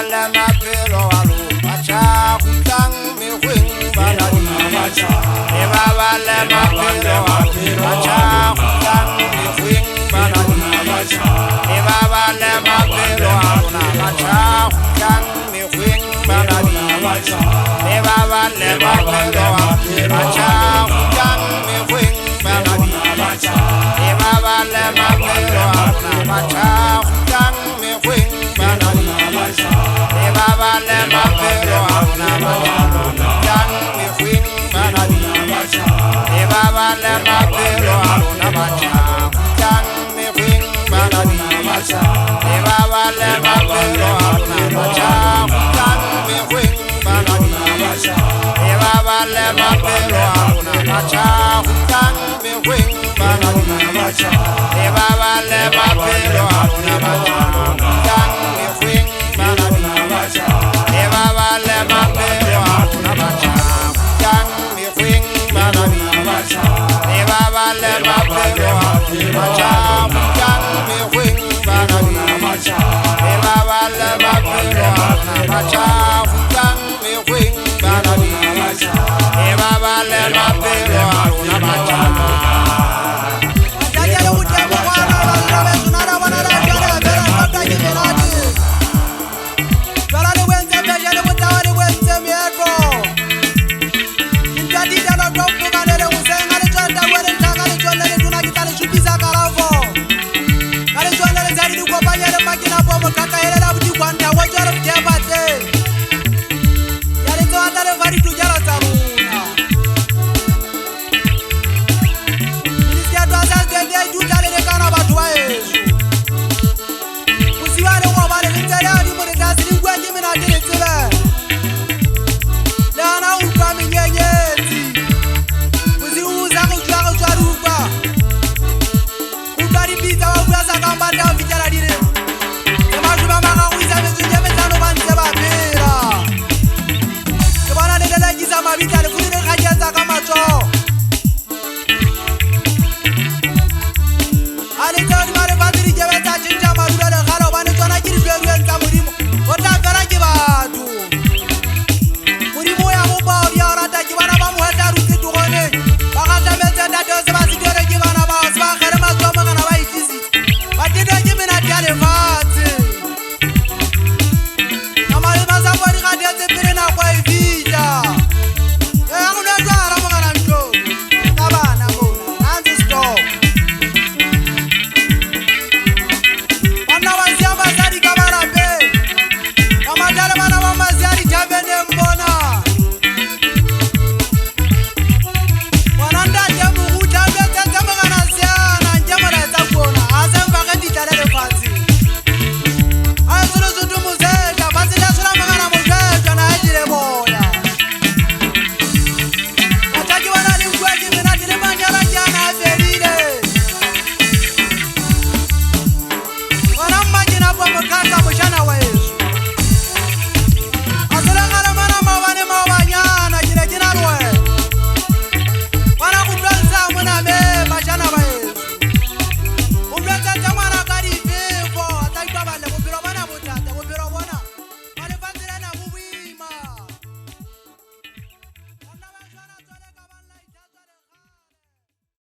le maphelo a lona tša kutlang mekgweng banadi e ba le maphelo a lona tša kutlang mekgweng banadi e ba le maphelo a lona tša kutlang mekgweng banadi e ba le maphelo a lona tša kutlang mekgweng banadi e ba le maphelo a lona tša kutlang mekgweng banadi e ba le maphelo a lona tša kutlang mekgweng banadi e ba le maphelo a lona tša kutlang mekgweng banadi e ba le maphelo a lona tša kutlang mekgweng banadi e ba le maphelo a lona tša kutlang mekgweng banadi e ba le maphelo a lona tša kutlang mekgweng banadi e ba le maphelo a lona tša kutlang mekgweng banadi e ba le maphelo a lona tša kutlang mekgweng banadi e ba le maphelo a lona tša kutlang mekgweng banadi e ba le maphelo a lona tša Mukaka mushana we